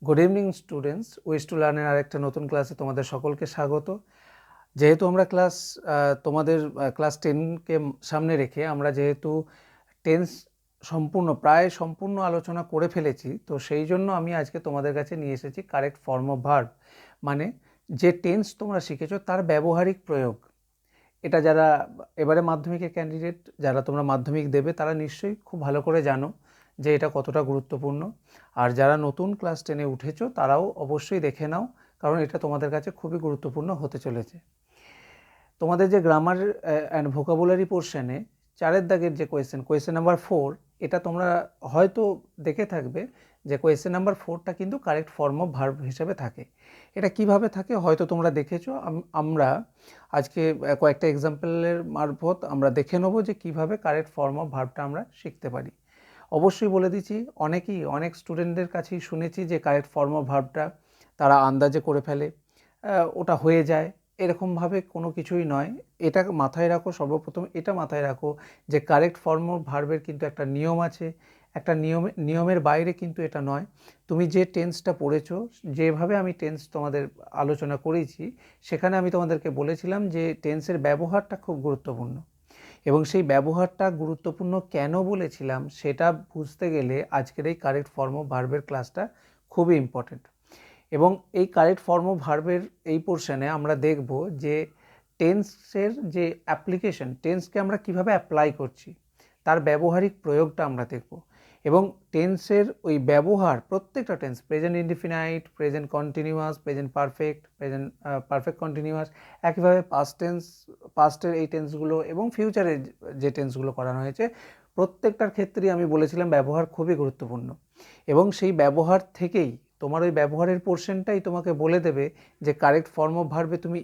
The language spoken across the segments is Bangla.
Good evening students, wish to লার্নের আরেকটা নতুন ক্লাসে তোমাদের সকলকে স্বাগত। যেহেতু আমরা তোমাদের ক্লাস 10কে সামনে রেখে আমরা যেহেতু টেন্স প্রায় সম্পূর্ণ আলোচনা করে ফেলেছি, তো সেই জন্য আমি আজকে তোমাদের কাছে নিয়ে এসেছি কারেক্ট ফর্ম অফ ভার্ব, মানে যে টেন্স তোমরা শিখেছো তার ব্যবহারিক প্রয়োগ। এটা যারা এবারে মাধ্যমিকের ক্যান্ডিডেট, যারা তোমরা মাধ্যমিক দেবে, তারা নিশ্চয়ই খুব ভালো করে জানো যে এটা কতটা গুরুত্বপূর্ণ। আর যারা নতুন ক্লাস 10-এ উঠেছো তারাও অবশ্যই দেখে নাও, কারণ এটা তোমাদের কাছে খুবই গুরুত্বপূর্ণ হতে চলেছে। তোমাদের যে গ্রামার অ্যান্ড ভোকাবুলারি পোর্শনে 4-এর দাগের যে কোয়েশ্চেন নাম্বার 4, এটা তোমরা হয়তো দেখে থাকবে যে কোয়েশ্চেন নাম্বার 4টা কিন্তু কারেক্ট ফর্ম অফ ভার্ব হিসেবে থাকে। এটা কিভাবে থাকে হয়তো তোমরা দেখেছো। আমরা আজকে কয়েকটা এক্সাম্পলের মারফত আমরা দেখে নেবো যে কিভাবে কারেক্ট ফর্ম অফ ভার্বটা আমরা শিখতে পারি। অবশ্যই বলে দিচ্ছি, অনেক স্টুডেন্টদের কাছেই শুনেছি যে কারেক্ট ফর্ম অফ ভার্বটা তারা আন্দাজে করে ফেলে, ওটা হয়ে যায়, এরকমভাবে কোনো কিছুই নয়। এটা মাথায় রাখো, সর্বপ্রথম এটা মাথায় রাখো যে কারেক্ট ফর্ম অফ ভার্বের কিন্তু একটা নিয়ম আছে। একটা নিয়মের বাইরে কিন্তু এটা নয়। তুমি যে টেন্সটা পড়েছো, যেভাবে আমি টেন্স তোমাদের আলোচনা করেছি, সেখানে আমি তোমাদেরকে বলেছিলাম যে টেন্সের ব্যবহারটা খুব গুরুত্বপূর্ণ, এবং সেই ব্যবহারটা গুরুত্বপূর্ণ কেন বলেছিলাম সেটা বুঝতে গেলে আজকের এই কারেক্ট ফর্ম অফ ভার্বের ক্লাসটা খুবই ইম্পর্টেন্ট। এবং এই কারেক্ট ফর্ম অফ ভার্বের এই পোর্শনে আমরা দেখব যে টেন্সের যে অ্যাপ্লিকেশন, টেন্সকে আমরা কিভাবে অ্যাপ্লাই করছি, তার ব্যবহারিক প্রয়োগটা আমরা দেখব। এবং টেন্সের ওই ব্যবহার, প্রত্যেকটা tense, present indefinite, present continuous, present perfect continuous, একইভাবে পাস্টের এই টেন্সগুলো এবং ফিউচারের যে টেন্সগুলো করানো হয়েছে, প্রত্যেকটার ক্ষেত্রেই আমি বলেছিলাম ব্যবহার খুবই গুরুত্বপূর্ণ। এবং সেই ব্যবহার থেকেই তোমার ওই ব্যবহারের পোর্শনটাই তোমাকে বলে দেবে যে কারেক্ট ফর্ম অফ ভার্বে তুমি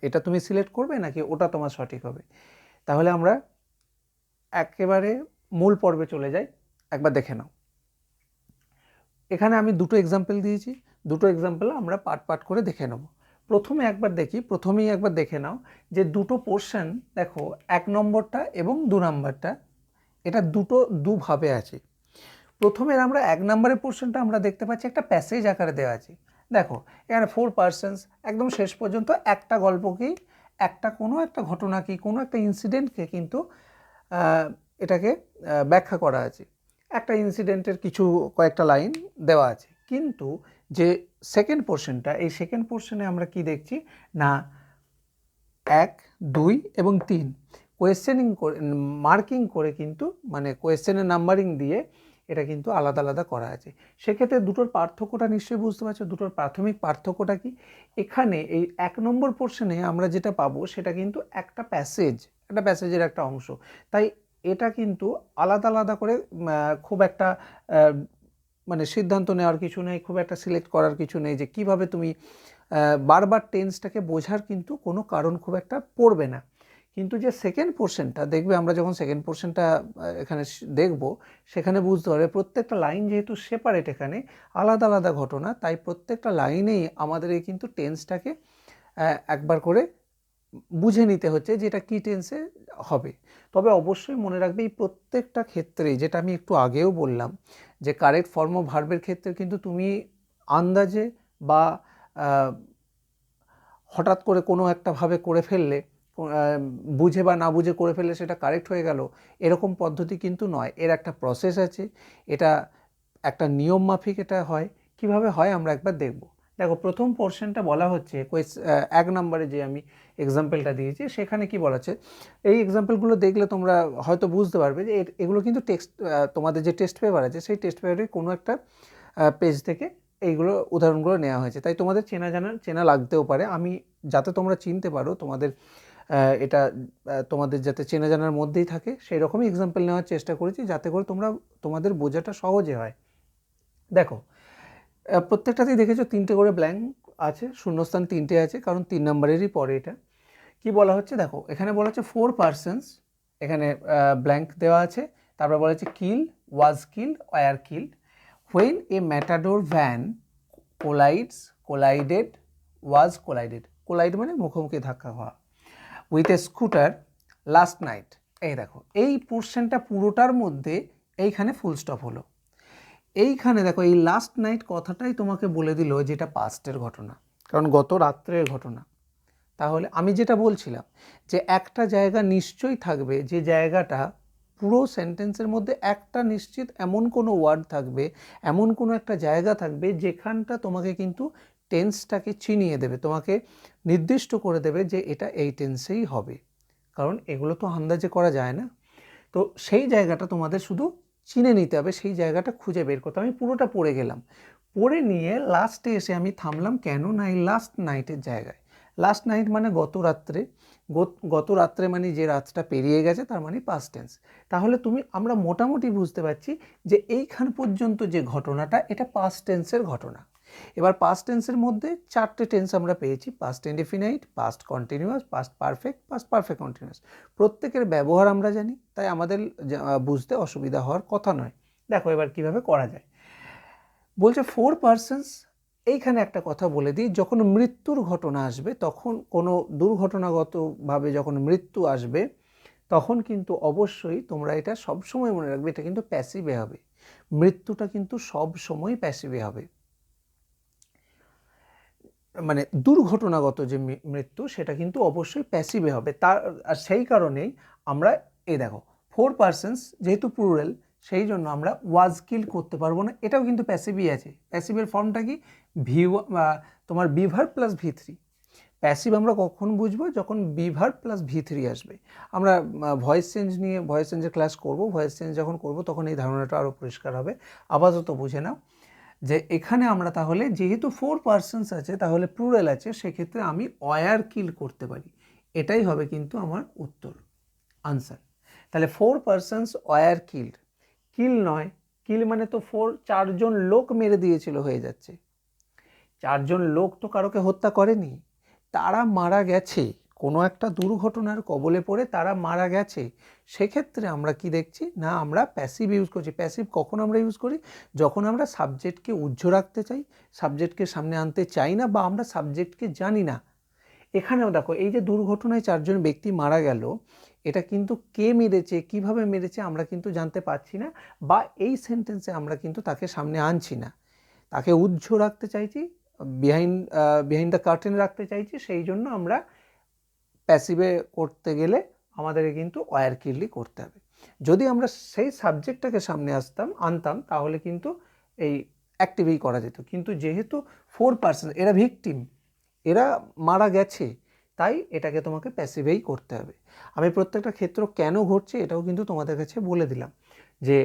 এটা তুমি সিলেক্ট করবে নাকি ওটা তোমার সঠিক হবে। তাহলে আমরা একেবারে মূল পর্বে চলে যাই, একবার দেখে নাও। এখানে আমি দুটো এক্সাম্পল দিয়েছি, দুটো এক্সাম্পল আমরা পার্ট করে দেখে নেব। প্রথমেই একবার দেখে নাও যে দুটো পোর্শন দেখো, 1 নম্বরটা এবং 2 নম্বরটা, এটা দুভাবে আছে। প্রথমের আমরা 1 নম্বরের পোর্শনটা আমরা দেখতে পাচ্ছি একটা প্যাসেজ আকারে দেওয়া আছে। দেখো এখানে 4 পার্সনস, একদম শেষ পর্যন্ত একটা গল্পকেই, কোনো একটা ঘটনাকেই, কোনো একটা ইনসিডেন্টকে কিন্তু এটাকে ব্যাখ্যা করা আছে। একটা ইনসিডেন্টের কয়েকটা লাইন দেওয়া আছে। কিন্তু যে সেকেন্ড পোর্শনটা, এই সেকেন্ড পোর্শনে আমরা কি দেখছি না, 1, 2 এবং 3 কোয়েশ্চেনিং করে, মার্কিং করে, কিন্তু মানে কোয়েশ্চেনের নাম্বারিং দিয়ে এটা কিন্তু আলাদা আলাদা করা আছে। সেক্ষেত্রে দুটোর পার্থক্যটা নিশ্চয়ই বুঝতে পারছো। দুটোর প্রাথমিক পার্থক্যটা কি, এখানে এই 1 নম্বর পোর্শনে আমরা যেটা পাবো সেটা কিন্তু একটা প্যাসেজের একটা অংশ। তাই এটা কিন্তু আলাদা আলাদা করে খুব একটা মানে সিদ্ধান্ত নেওয়ার কিছু নেই, খুব একটা সিলেক্ট করার কিছু নেই যে কিভাবে তুমি বারবার টেন্সটাকে বোঝার কিন্তু কোনো কারণ খুব একটা পড়বে না। কিন্তু যে সেকেন্ড পোর্শনটা দেখবে, আমরা যখন সেকেন্ড পোর্শনটা এখানে দেখব, সেখানে বুঝতে পারবে প্রত্যেকটা লাইন যেহেতু সেপারেট, এখানে আলাদা আলাদা ঘটনা, তাই প্রত্যেকটা লাইনেই আমাদের কিন্তু টেন্সটাকে একবার করে বুঝে নিতে হচ্ছে যে এটা কী টেন্সে হবে। তবে অবশ্যই মনে রাখবে এই প্রত্যেকটা ক্ষেত্রে, যেটা আমি একটু আগেও বললাম, যে কারেক্ট ফর্ম অফ ভার্বের ক্ষেত্রে কিন্তু তুমি আন্দাজে বা হঠাৎ করে কোনো একটা ভাবে করে ফেললে, বুঝে বা না বুঝে করে ফেললে সেটা কারেক্ট হয়ে গেল, এরকম পদ্ধতি কিন্তু নয়। এর একটা প্রসেস আছে, এটা একটা নিয়ম মাফিক এটা হয়। কিভাবে হয় আমরা একবার দেখব। দেখো প্রথম পোর্শনটা বলা হচ্ছে 1 নম্বরে যে আমি এক্সাম্পলটা দিয়েছি, সেখানে কি বলা আছে, এই এক্সাম্পলগুলো দেখলে তোমরা হয়তো বুঝতে পারবে যে এগুলো কিন্তু তোমাদের যে টেস্ট পেপার আছে, সেই টেস্ট পেপারের কোনো একটা পেজ থেকে এইগুলো উদাহরণগুলো নেওয়া হয়েছে। তাই তোমাদের চেনা লাগতেও পারে। আমি যাতে তোমরা চিনতে পারো, এটা তোমাদের যাতে চেনা জানার মধ্যেই থাকে, সেই রকমই এক্সাম্পল নেওয়ার চেষ্টা করেছি, যাতে করে তোমাদের বোঝাটা সহজে হয়। দেখো প্রত্যেকটাতেই দেখেছো 3টে করে ব্ল্যাঙ্ক আছে, শূন্যস্থান 3টে আছে, কারণ 3 নম্বরেরই পরে এটা। কি বলা হচ্ছে দেখো, এখানে বলা হচ্ছে 4 পার্সনস, এখানে ব্ল্যাঙ্ক দেওয়া আছে। তারপর বলা হচ্ছে kill, was killed, were killed, when a matador van collided, was collided, collide মানে মুখোমুখি ধাক্কা হওয়া, with a scooter last night। এই দেখো এই পোর্শনটা পুরোটার মধ্যে এইখানে ফুল স্টপ হলো। এইখানে দেখো এই লাস্ট নাইট কথাটাই তোমাকে বলে দিল যেটা পাস্টের ঘটনা, কারণ গত রাত্রের ঘটনা। তাহলে আমি যেটা বলছিলাম যে একটা জায়গা নিশ্চয়ই থাকবে, যে জায়গাটা পুরো সেন্টেন্সের মধ্যে একটা নিশ্চিত এমন কোনো ওয়ার্ড থাকবে, এমন কোনো একটা জায়গা থাকবে যেখানটা তোমাকে কিন্তু টেন্সটাকে চিনিয়ে দেবে, তোমাকে নির্দিষ্ট করে দেবে যে এটা এই টেন্সেই হবে, কারণ এগুলো তো আন্দাজে করা যায় না। তো সেই জায়গাটা তোমাদের শুধু চিনে নিতে হবে, সেই জায়গাটা খুঁজে বের করতে। আমি পুরোটা পড়ে গেলাম, পড়ে নিয়ে লাস্টে এসে আমি থামলাম কেন না এই লাস্ট নাইটের জায়গায়। লাস্ট নাইট মানে গত রাত্রে, গত রাত্রে মানে যে রাতটা পেরিয়ে গেছে, তার মানে পাস্ট টেন্স। তাহলে আমরা মোটামুটি বুঝতে পারছি যে এইখান পর্যন্ত যে ঘটনাটা এটা পাস্ট টেন্সের ঘটনা। এবার পাস্ট টেন্সের মধ্যে 4টে টেন্স আমরা পেয়েছি, past indefinite, past continuous, past perfect, past perfect continuous. প্রত্যেকের ব্যবহার আমরা জানি, তাই আমাদের বুঝতে অসুবিধা হওয়ার কথা নয়। দেখো এবার কিভাবে করা যায়। বলছে 4 পার্সনস। এইখানে একটা কথা বলে দিই, যখন মৃত্যুর ঘটনা আসবে, তখন কোনো দুর্ঘটনাগতভাবে যখন মৃত্যু আসবে, তখন কিন্তু অবশ্যই তোমরা এটা সবসময় মনে রাখবে, এটা কিন্তু প্যাসিভে হবে। মৃত্যুটা কিন্তু সব সময় প্যাসিভে হবে, মানে দুর্ঘটনাগত যে মৃত্যু সেটা কিন্তু অবশ্যই প্যাসিভে হবে। আর সেই কারণেই আমরা দেখো 4 পার্সনস যেহেতু প্লুরাল, সেই জন্য আমরা ওয়াজ কিল করতে পারবো না, এটাও কিন্তু প্যাসিভই আছে। প্যাসিভের ফর্মটা কি, তোমার বিভার প্লাস V3। প্যাসিভ আমরা কখন বুঝবো, যখন বিভার প্লাস V3 আসবে। আমরা ভয়েস চেঞ্জের ক্লাস করব, ভয়েস চেঞ্জ যখন করব তখন এই ধারণাটা আরও পরিষ্কার হবে। আপাতত বুঝে নাও যে এখানে আমরা তাহলে যেহেতু 4 পার্সনস আছে, তাহলে প্লুরাল আছে, সেক্ষেত্রে আমি ওয়ার কিল করতে পারি। এটাই হবে কিন্তু আমার উত্তর, আনসার। তাহলে 4 পার্সনস ওয়ার কিল্ড, কিল নয়, কিল মানে তো 4জন লোক মেরে দিয়েছিল হয়ে যাচ্ছে। 4জন লোক তো কারোকে হত্যা করেনি, তারা মারা গেছে, কোনো একটা দুর্ঘটনার কবলে পড়ে তারা মারা গেছে। সেক্ষেত্রে আমরা কি দেখছি না, আমরা প্যাসিভ ইউজ করছি। প্যাসিভ কখন আমরা ইউজ করি, যখন আমরা সাবজেক্টকে উজ্জ্ব রাখতে চাই, সাবজেক্টকে সামনে আনতে চাই না, বা আমরা সাবজেক্টকে জানি না। এখানেও দেখো এই যে দুর্ঘটনায় 4জন ব্যক্তি মারা গেল, এটা কিন্তু কে মেরেছে, কিভাবে মেরেছে আমরা কিন্তু জানতে পারছি না, বা এই সেন্টেন্সে আমরা কিন্তু তাকে সামনে আনছি না, তাকে উজ্জ্ব রাখতে চাইছি, বিহাইন্ড দ্য কার্টেন রাখতে চাইছি। সেই জন্য আমরা প্যাসিভে করতে গেলে আমাদেরকে কিন্তু ওয়ার কিলই করতে হবে। যদি আমরা সেই সাবজেক্টটাকে সামনে আনতাম তাহলে কিন্তু এই অ্যাক্টিভেই করা যেত। কিন্তু যেহেতু 4 পার্সন, এরা ভিকটিম, এরা মারা গেছে, তাই এটাকে তোমাকে প্যাসিভেই করতে হবে। আমি প্রত্যেকটা ক্ষেত্র কেন ঘটছে এটাও কিন্তু তোমাদের কাছে বলে দিলাম, যে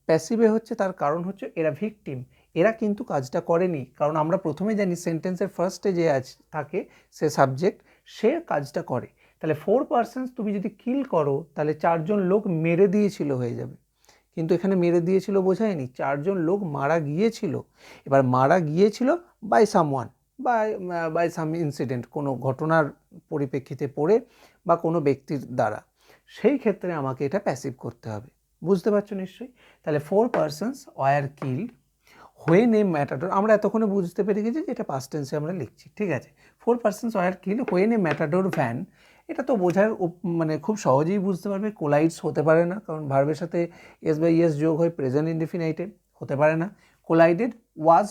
প্যাসিভে হচ্ছে তার কারণ হচ্ছে এরা ভিকটিম, এরা কিন্তু কাজটা করেনি। কারণ আমরা প্রথমে জানি সেন্টেন্সের ফার্স্টে যে থাকে সে সাবজেক্ট, সে কাজটা করে। তাহলে 4 পার্সনস তুমি যদি কিল করো, তাহলে 4জন লোক মেরে দিয়েছিল হয়ে যাবে। কিন্তু এখানে মেরে দিয়েছিল বোঝায়নি, 4জন লোক মারা গিয়েছিল। এবার মারা গিয়েছিল by someone, by some incident, কোনো ঘটনার পরিপ্রেক্ষিতে পড়ে বা কোনো ব্যক্তির দ্বারা। সেই ক্ষেত্রে আমাকে এটা প্যাসিভ করতে হবে। বুঝতে পারছো নিশ্চয়ই? তাহলে 4 persons were killed when a matador, আমরা এতক্ষণে বুঝতে পেরে গেছি যে এটা পাস্ট টেন্সে আমরা লিখছি, ঠিক আছে। 4 persons were killed when a matador van, এটা তো বোঝার মানে খুব সহজেই বুঝতে পারবে। কোলাইডস হতে পারে না, কারণ ভার্বের সাথে এস বাই এস যোগ হয় প্রেজেন্ট ইনডেফিনাইটে, হতে পারে না। কোলাইডেড, ওয়াজ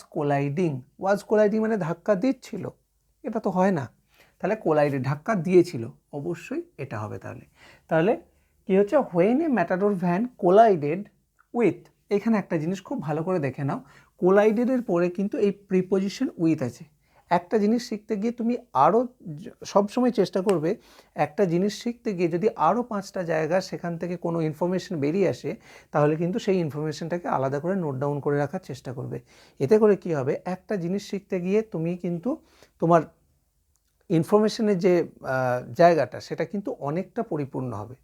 কোলাইডিং মানে ধাক্কা দিচ্ছিল, এটা তো হয় না। তাহলে কোলাইডেড, ধাক্কা দিয়েছিল, অবশ্যই এটা হবে। তাহলে কি হচ্ছে, when a matador van collided with, এখানে একটা জিনিস খুব ভালো করে দেখে নাও, কোলাইডেডের পরে কিন্তু এই প্রিপোজিশন উইথ আছে। একটা জিনিস শিখতে গিয়ে তুমি আরও সবসময় চেষ্টা করবে, একটা জিনিস শিখতে গিয়ে যদি আরও 5টা জায়গা সেখান থেকে কোনো ইনফরমেশন বেরিয়ে আসে, তাহলে কিন্তু সেই ইনফরমেশনটাকে আলাদা করে নোট ডাউন করে রাখার চেষ্টা করবে। এতে করে কি হবে, একটা জিনিস শিখতে গিয়ে তুমি কিন্তু তোমার ইনফরমেশনের যে জায়গাটা, সেটা কিন্তু অনেকটা পরিপূর্ণ হবে।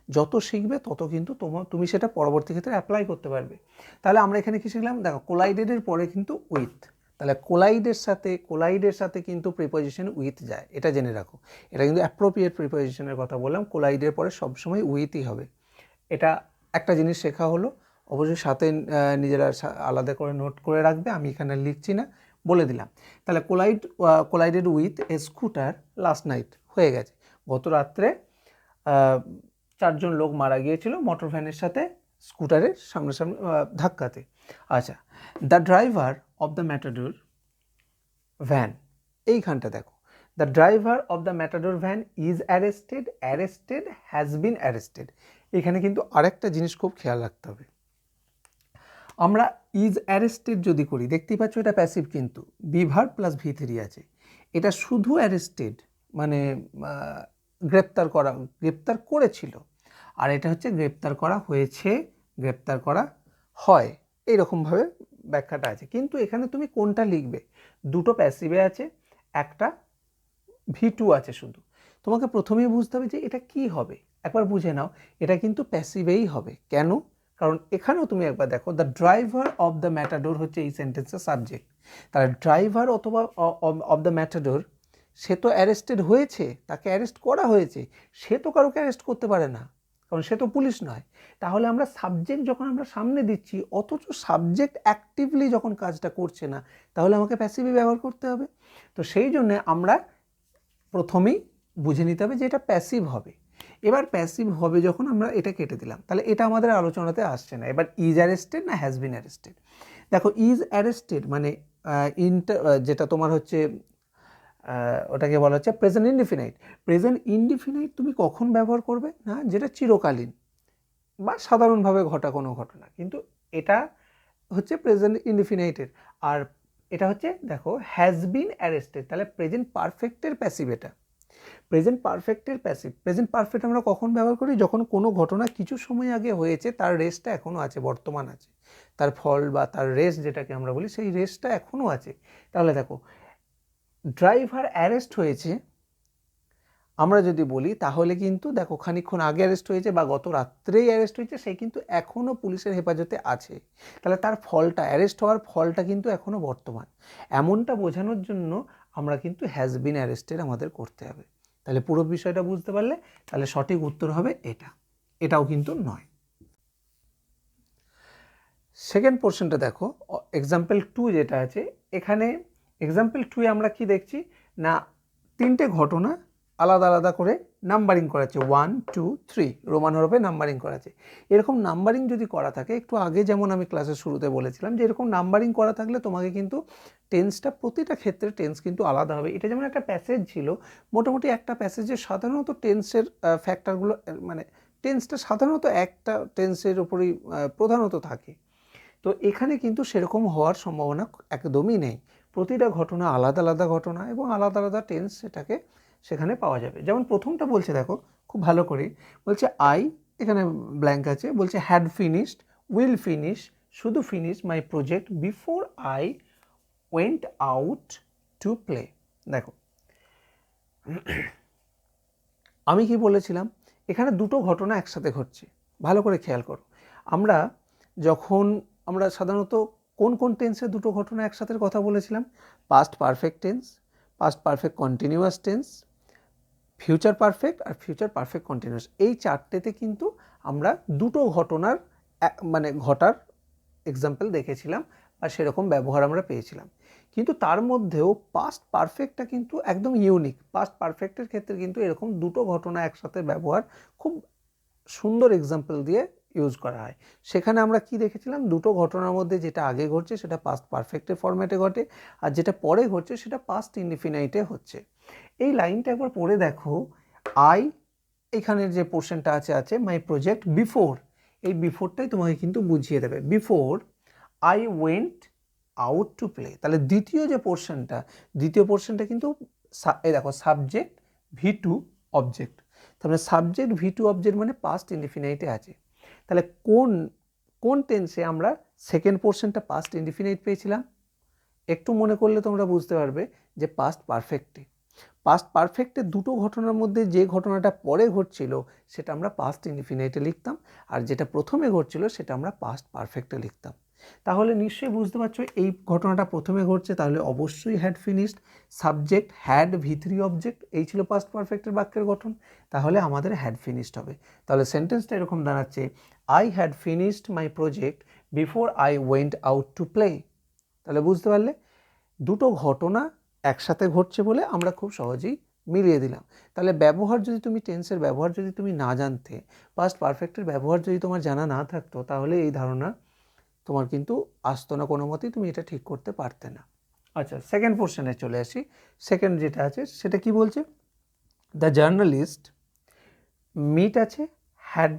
যত শিখবে তত কিন্তু তুমি সেটা পরবর্তী ক্ষেত্রে অ্যাপ্লাই করতে পারবে। তাহলে আমরা এখানে কি শিখলাম, দেখো কোলাইডেডের পরে কিন্তু উইথ, তাহলে কোলাইডের সাথে কিন্তু প্রিপোজিশন উইথ যায়, এটা জেনে রাখো। এটা কিন্তু অ্যাপ্রোপ্রিয়েট প্রিপোজিশনের কথা বললাম, কোলাইডের পরে সবসময় উইথই হবে। এটা একটা জিনিস শেখা হলো, অবশ্যই সাথে নিজেরা আলাদা করে নোট করে রাখবে, আমি এখানে লিখছি না, বলে দিলাম। তাহলে collided with a scooter last night, হয়ে গেছে। গত রাত্রে 4জন লোক মারা গিয়েছিল মোটর ভ্যানের সাথে স্কুটারের সামনাসামনি ধাক্কাতে। আচ্ছা, the driver of the matador van, এইখানটা দেখো, the driver of the matador van is arrested, arrested, has been arrested. এখানে কিন্তু আরেকটা জিনিস খুব খেয়াল রাখতে হবে। আমরা ইজ অ্যারেস্টেড যদি করি, দেখতেই পাচ্ছ এটা প্যাসিভ, কিন্তু বি ভার্ব প্লাস V3 আছে। এটা শুধু অ্যারেস্টেড মানে গ্রেপ্তার করা, গ্রেপ্তার করেছিল, আর এটা হচ্ছে গ্রেপ্তার করা হয়েছে, গ্রেপ্তার করা হয়, এইরকমভাবে ব্যাখ্যাটা আছে। কিন্তু এখানে তুমি কোনটা লিখবে, দুটো প্যাসিভে আছে, একটা V2 আছে শুধু। তোমাকে প্রথমেই বুঝতে হবে যে এটা কি হবে, একবার বুঝে নাও, এটা কিন্তু প্যাসিভেই হবে। কেন? কারণ এখানেও তুমি একবার দেখো, the driver of the matador হচ্ছে এই সেন্টেন্সের সাবজেক্ট। তাহলে ড্রাইভার অথবা অফ দ্য ম্যাটাডোর, সে তো অ্যারেস্টেড হয়েছে, তাকে অ্যারেস্ট করা হয়েছে, সে তো কারোকে অ্যারেস্ট করতে পারে না, কারণ সে তো পুলিশ নয়। তাহলে আমরা সাবজেক্ট যখন আমরা সামনে দিচ্ছি, অথচ সাবজেক্ট অ্যাক্টিভলি যখন কাজটা করছে না, তাহলে আমাকে প্যাসিভই ব্যবহার করতে হবে। তো সেই জন্যে আমরা প্রথমেই বুঝে নিতে হবে যে এটা প্যাসিভ হবে। এবার প্যাসিভ হবে যখন আমরা এটা কেটে দিলাম, তাহলে এটা আমাদের আলোচনাতে আসছে না। এবার ইজ অ্যারেস্টেড না হ্যাজ বিন অ্যারেস্টেড। দেখো, ইজ অ্যারেস্টেড মানে যেটা তোমার হচ্ছে ওটাকে বলা হচ্ছে প্রেজেন্ট ইনডিফিনাইট। প্রেজেন্ট ইনডিফিনাইট তুমি কখন ব্যবহার করবে না, যেটা চিরকালীন বা সাধারণভাবে ঘটা কোনো ঘটনা, কিন্তু এটা হচ্ছে প্রেজেন্ট ইনডিফিনাইটের। আর এটা হচ্ছে দেখো হ্যাজ বিন অ্যারেস্টেড, তাহলে প্রেজেন্ট পারফেক্টের প্যাসিভ। এটা প্রেজেন্ট পারফেক্টের প্যাসিভ। প্রেজেন্ট পারফেক্ট আমরা কখন ব্যবহার করি, যখন কোনো ঘটনা কিছু সময় আগে হয়েছে, তার রেসটা এখনও আছে, বর্তমান আছে, তার ফল বা তার রেস যেটাকে আমরা বলি, সেই রেসটা এখনও আছে। তাহলে দেখো, ড্রাইভার অ্যারেস্ট হয়েছে আমরা যদি বলি, তাহলে কিন্তু দেখো খানিকক্ষণ আগে অ্যারেস্ট হয়েছে বা গত রাত্রেই অ্যারেস্ট হয়েছে, সে কিন্তু এখনও পুলিশের হেফাজতে আছে। তাহলে তার ফলটা, অ্যারেস্ট হওয়ার ফলটা কিন্তু এখনও বর্তমান। এমনটা বোঝানোর জন্য আমরা কিন্তু হ্যাজ বিন অ্যারেস্টেড আমাদের করতে হবে। তাহলে পুরো বিষয়টা বুঝতে পারলে তাহলে সঠিক উত্তর হবে এটা, এটাও কিন্তু নয়। সেকেন্ড পোর্শনটা দেখো, এক্সাম্পল 2 যেটা আছে, এখানে এক্সাম্পল 2-এ আমরা কি দেখছি না, তিনটে ঘটনা আলাদা আলাদা করে নাম্বারিং করা আছে, 1 2 3 রোমান হরফে নাম্বারিং করা আছে। এরকম নাম্বারিং যদি করা থাকে, একটু আগে যেমন আমি ক্লাসের শুরুতে বলেছিলাম যে এরকম নাম্বারিং করা থাকলে তোমাকে কিন্তু টেন্সটা, প্রতিটা ক্ষেত্রে টেন্স কিন্তু আলাদা হবে। এটা যেমন একটা প্যাসেজ ছিল, মোটামুটি একটা প্যাসেজে সাধারণত টেন্সের ফ্যাক্টরগুলো, মানে টেন্সটা সাধারণত একটা টেন্সের উপরই প্রধানত থাকে। তো এখানে কিন্তু সেরকম হওয়ার সম্ভাবনা একদমই নেই। প্রতিটা ঘটনা আলাদা আলাদা ঘটনা এবং আলাদা আলাদা টেন্স সেটাকে সেখানে পাওয়া যাবে। যেমন প্রথমটা বলছে দেখো খুব ভালো করে, বলছে আই, এখানে ব্ল্যাঙ্ক আছে, বলছে হ্যাড ফিনিশড, উইল ফিনিশ, শুধু finish my project before I went out to play. দেখো আমি কি বলেছিলাম, এখানে দুটো ঘটনা একসাথে ঘটছে, ভালো করে খেয়াল করো। আমরা সাধারণত কোন কোন টেন্সে দুটো ঘটনা একসাথে কথা বলেছিলাম, past perfect tense, past perfect continuous tense, future perfect আর ফিউচার পারফেক্ট কন্টিনিউয়াস। এই চারটেতে কিন্তু আমরা দুটো ঘটনার মানে ঘটার এক্সাম্পল দেখেছিলাম বা সেরকম ব্যবহার আমরা পেয়েছিলাম। কিন্তু তার মধ্যেও পাস্ট পারফেক্টটা কিন্তু একদম ইউনিক। পাস্ট পারফেক্টের ক্ষেত্রে কিন্তু এরকম দুটো ঘটনা একসাথে ব্যবহার খুব সুন্দর এক্সাম্পল দিয়ে ইউজ করা হয়। সেখানে আমরা কি দেখেছিলাম, দুটো ঘটনার মধ্যে যেটা আগে ঘটছে সেটা পাস্ট পারফেক্টের ফরম্যাটে ঘটে, আর যেটা পরে ঘটছে সেটা পাস্ট ইনডিফিনাইটে হচ্ছে। এই লাইনটা একবার পড়ে দেখো, আই, এখানের যে পোর্শনটা আছে মাই প্রজেক্ট বিফোর, এই বিফোরটাই তোমাকে কিন্তু বুঝিয়ে দেবে। Before I went out to play, তাহলে দ্বিতীয় পোর্শনটা কিন্তু এই দেখো সাবজেক্ট V2 অবজেক্ট, তাহলে সাবজেক্ট V2 অবজেক্ট মানে পাস্ট ইনডিফিনাইটে আছে। তাহলে কোন টেন্সে আমরা সেকেন্ড পোর্শনটা পাস্ট ইনডিফিনাইট পেয়েছিলাম, একটু মনে করলে তোমরা বুঝতে পারবে যে পাস্ট পারফেক্টে। পাস্ট পারফেক্টের দুটো ঘটনার মধ্যে যে ঘটনাটা পরে ঘটছিল সেটা আমরা পাস্ট ইনডিফিনাইটে লিখতাম, আর যেটা প্রথমে ঘটছিল সেটা আমরা পাস্ট পারফেক্টে লিখতাম। তাহলে নিশ্চয়ই বুঝতে পারছো এই ঘটনাটা প্রথমে ঘটছে, তাহলে অবশ্যই had finished, subject had V3 object, এই ছিল পাস্ট পারফেক্টের বাক্যের গঠন, তাহলে আমাদের হ্যাড ফিনিশড হবে। তাহলে সেন্টেন্সটা এরকম দাঁড়াচ্ছে, I had finished my project before I went out to play. তাহলে বুঝতে পারলে দুটো ঘটনা একসাথে ঘটছে বলে আমরা খুব সহজেই মিলিয়ে দিলাম। তাহলে ব্যবহার যদি তুমি টেন্সের ব্যবহার যদি তুমি না জানতে, পাস্ট পারফেক্টের ব্যবহার যদি তোমার জানা না থাকতো, তাহলে এই ধারণা তোমার কিন্তু আসতো না কোনো মতেই, তুমি এটা ঠিক করতে পারতে না। আচ্ছা, সেকেন্ড পোর্শনে চলে আসি। সেকেন্ড যেটা আছে সেটা কি বলছে, দ্য জার্নালিস্ট মিট আছে, হ্যাড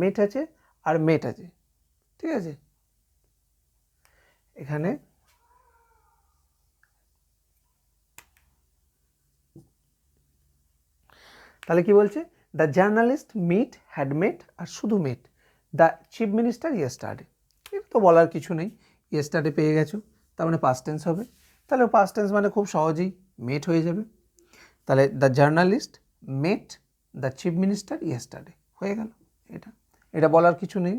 মেট আছে আর মেট আছে, ঠিক আছে। এখানে তাহলে কি বলছে, the journalist meet, had met আর শুধু met the chief minister yesterday. এটা তো বলার কিছু নেই, ইয়েস্টারডে পেয়ে গেছো, তার মানে পাস্ট টেন্স হবে। তাহলে পাস্ট টেন্স মানে খুব সহজেই মেট হয়ে যাবে। তাহলে the journalist mate the chief minister yesterday হয়ে গেল। এটা এটা বলার কিছু নেই,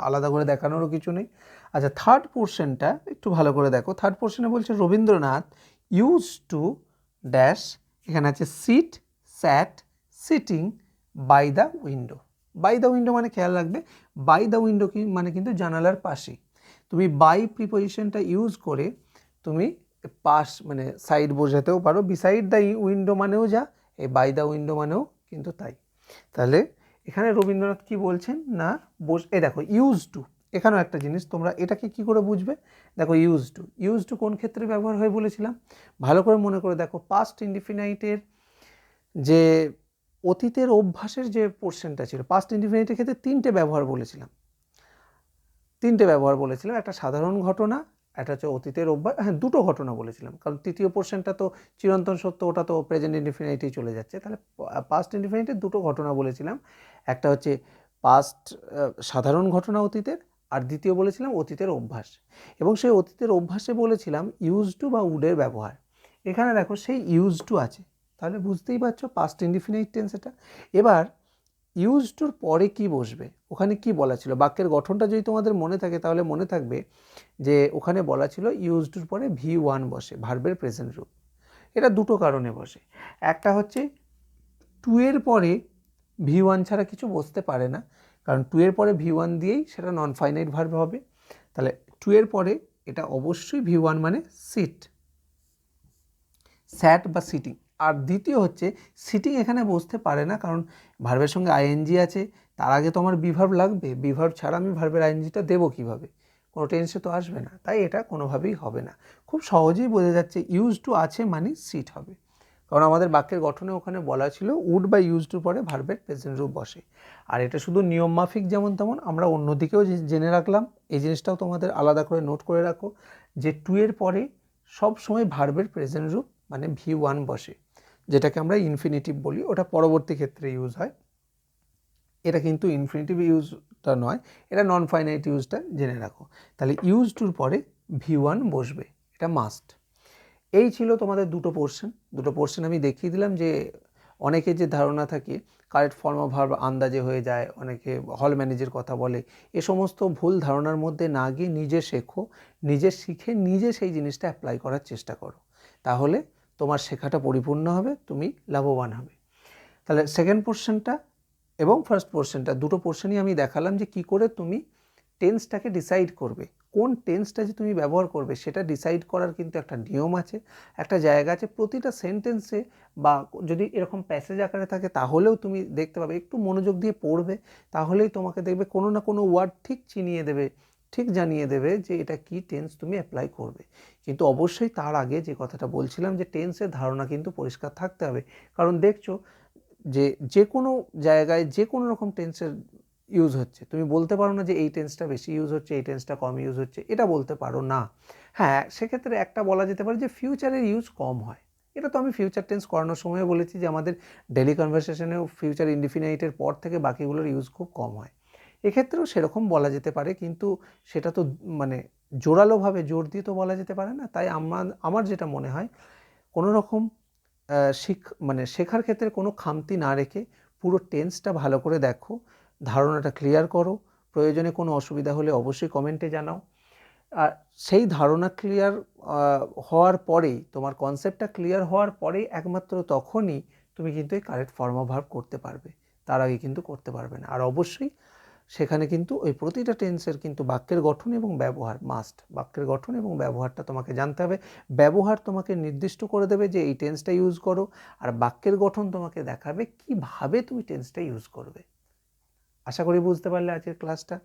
আলাদা করে দেখানোরও কিছু নেই। আচ্ছা, থার্ড পোর্শনটা একটু ভালো করে দেখো। থার্ড পোর্শনে বলছে রবীন্দ্রনাথ ইউজ টু ড্যাশ, এখানে আছে sit, sat, sitting, by the window. By the window মানে খেয়াল রাখবে, বাই দ্য উইন্ডো কি মানে কিন্তু জানালার পাশেই। তুমি বাই প্রিপোজিশনটা ইউজ করে তুমি পাশ মানে সাইড বোঝাতেও পারো, বিসাইড দ্য উইন্ডো মানেও যা, এই বাই দ্য উইন্ডো মানেও কিন্তু তাই। তাহলে এখানে রবীন্দ্রনাথ কি বলছেন না, এই দেখো ইউজ টু, এখানেও একটা জিনিস তোমরা এটাকে কি করে বুঝবে, দেখো ইউজ টু কোন ক্ষেত্রে ব্যবহার হয় বলেছিলাম, ভালো করে মনে করে দেখো। পাস্ট ইনডিফিনাইটের যে অতীতের অভ্যাসের যে পোর্শনটা ছিল, পাস্ট ইনডিফিনাইটের ক্ষেত্রে তিনটে ব্যবহার বলেছিলাম। একটা সাধারণ ঘটনা, একটা হচ্ছে অতীতের অভ্যাস, হ্যাঁ দুটো ঘটনা বলেছিলাম, কারণ তৃতীয় পোর্শনটা তো চিরন্তন সত্য, ওটা তো প্রেজেন্ট ইনডিফিনাইটেই চলে যাচ্ছে। তাহলে পাস্ট ইনডিফিনাইটের দুটো ঘটনা বলেছিলাম, একটা হচ্ছে পাস্ট সাধারণ ঘটনা অতীতের, আর দ্বিতীয় বলেছিলাম অতীতের অভ্যাস। এবং সেই অতীতের অভ্যাসে বলেছিলাম ইউজ টু বা উডের ব্যবহার। এখানে দেখো সেই ইউজ টু আছে, তাহলে বুঝতেই পারছো পাস্ট ইনডিফিনাইট টেন্স এটা। এবার ইউজ টুর পরে কি বসবে, ওখানে কি বলা ছিল, বাক্যের গঠনটা যদি তোমাদের মনে থাকে তাহলে মনে থাকবে যে ওখানে বলা ছিল ইউজ টুর পরে V1 বসে, ভার্বের প্রেজেন্ট রূপ। এটা দুটো কারণে বসে, একটা হচ্ছে টু এর পরে V1 ছাড়া কিছু বসতে পারে না, কারণ টু এর পরে V1 দিয়েই সেটা নন ফাইনাইট ভার্ব হবে। তাহলে টু এর পরে এটা অবশ্যই V1 মানে সিট, স্যাট বা সিটিং। আর দ্বিতীয় হচ্ছে সিটিং এখানে বসতে পারে না, কারণ ভার্বের সঙ্গে আইএনজি আছে, তার আগে তো আমার বিভার্ব লাগবে, বিভার্ব ছাড়া আমি ভার্বের আইএনজিটা দেবো কীভাবে, কোনো টেন্সে তো আসবে না, তাই এটা কোনোভাবেই হবে না। খুব সহজেই বোঝা যাচ্ছে ইউজ টু আছে মানে সিট হবে, কারণ আমাদের বাক্যের গঠনে ওখানে বলা ছিল উড বা ইউজ টু পরে ভার্বের প্রেজেন্ট রূপ বসে। আর এটা শুধু নিয়ম মাফিক যেমন তেমন, আমরা অন্যদিকেও জেনে রাখলাম, এই জিনিসটাও তোমাদের আলাদা করে নোট করে রাখো যে টু এর পরে সব সময় ভার্বের প্রেজেন্ট রূপ মানে V1 বসে, যেটাকে আমরা ইনফিনিটিভ বলি, ওটা পরবর্তী ক্ষেত্রে ইউজ হয়। এটা কিন্তু ইনফিনিটিভ ইউজটা নয়, এটা নন ফাইনাইট ইউজটা জেনে রাখো। তাহলে ইউজ টুর পরে V1 বসবে, এটা মাস্ট। এই ছিল তোমাদের দুটো পোর্শন আমি দেখিয়ে দিলাম। যে অনেকে যে ধারণা থাকে কারেক্ট ফর্ম অফ ভার্ব আন্দাজে হয়ে যায়, অনেকে হল ম্যানেজের কথা বলে, এ সমস্ত ভুল ধারণার মধ্যে না গিয়ে নিজে শেখো, নিজে শিখে নিজে সেই জিনিসটা অ্যাপ্লাই করার চেষ্টা করো, তাহলে তোমার শেখাটা পরিপূর্ণ হবে, তুমি লাভবান হবে। তাহলে সেকেন্ড পোর্শনটা এবং ফার্স্ট পোর্শনটা দুটো পোর্শনই আমি দেখালাম যে কি করে তুমি টেন্সটাকে ডিসাইড করবে, কোন টেন্সটা যে তুমি ব্যবহার করবে সেটা ডিসাইড করার কিন্তু একটা নিয়ম আছে, একটা জায়গা আছে। প্রতিটা সেন্টেন্সে বা যদি এরকম প্যাসেজ আকারে থাকে তাহলেও তুমি দেখতে পাবে, একটু মনোযোগ দিয়ে পড়বে, তাহলেই তোমাকে দেখবে কোনো না কোনো ওয়ার্ড ঠিক চিনিয়ে দেবে, ঠিক জানিয়ে দেবে যে এটা কি টেন্স তুমি অ্যাপ্লাই করবে। কিন্তু অবশ্যই তার আগে যে কথাটা বলছিলাম যে টেন্সের ধারণা কিন্তু পরিষ্কার থাকতে হবে, কারণ দেখছো যে কোনো জায়গায় যে কোনো রকম টেন্সের ইউজ হচ্ছে, তুমি বলতে পারো না যে এই টেন্সটা বেশি ইউজ হচ্ছে, এই টেন্সটা কম ইউজ হচ্ছে, এটা বলতে পারো না। হ্যাঁ, সেক্ষেত্রে একটা বলা যেতে পারে যে ফিউচারের ইউজ কম হয়, এটা তো আমি ফিউচার টেন্স করানোর সময় বলেছি যে আমাদের ডেলি কনভারসেশনেও ফিউচার ইনডিফিনাইটের পর থেকে বাকিগুলোর ইউজ খুব কম হয়, এক্ষেত্রেও সেরকম বলা যেতে পারে, কিন্তু সেটা তো মানে জোরালোভাবে জোর দিয়ে তো বলা যেতে পারে না। তাই আমার যেটা মনে হয় কোনো রকম শেখার ক্ষেত্রে কোনো খামতি না রেখে পুরো টেন্সটা ভালো করে দেখো, ধারণাটা ক্লিয়ার করো, প্রয়োজনে কোনো অসুবিধা হলে অবশ্যই কমেন্টে জানাও। আর সেই ধারণা ক্লিয়ার হওয়ার পরেই, তোমার কনসেপ্টটা ক্লিয়ার হওয়ার পরেই একমাত্র তখনই তুমি কিন্তু এই কারেক্ট ফর্ম অফ ভার্ব করতে পারবে, তার আগে কিন্তু করতে পারবে না। আর অবশ্যই সেখানে কিন্তু ওই প্রতিটা টেন্সের কিন্তু বাক্যের গঠন এবং ব্যবহার মাস্ট, বাক্যের গঠন এবং ব্যবহারটা তোমাকে জানতে হবে। ব্যবহার তোমাকে নির্দিষ্ট করে দেবে যে এই টেন্সটা ইউজ করো, আর বাক্যের গঠন তোমাকে দেখাবে কিভাবে তুমি টেন্সটা ইউজ করবে। আশা করি বুঝতে পারলে আজকের ক্লাসটা।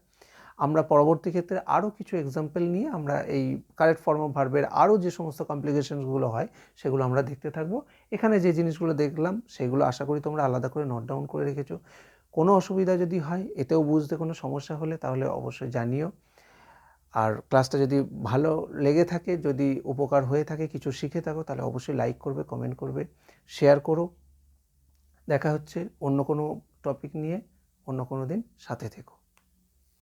আমরা পরবর্তী ক্ষেত্রে আরও কিছু এক্সাম্পল নিয়ে আমরা এই কারেক্ট ফর্ম অফ ভার্বের আরও যে সমস্ত কমপ্লিকেশনসগুলো হয় সেগুলো আমরা দেখতে থাকবো। এখানে যে জিনিসগুলো দেখলাম সেগুলো আশা করি তোমরা আলাদা করে নোট ডাউন করে রেখেছো। কোনো অসুবিধা যদি হয়, এতেও বুঝতে কোনো সমস্যা হলে তাহলে অবশ্যই জানিও। আর ক্লাসটা যদি ভালো লেগে থাকে, যদি উপকার হয়ে থাকে, কিছু শিখে থাকো, তাহলে অবশ্যই লাইক করবে, কমেন্ট করবে, শেয়ার করো। দেখা হচ্ছে অন্য কোনো টপিক নিয়ে অন্য কোনো দিন। সাথে থেকো।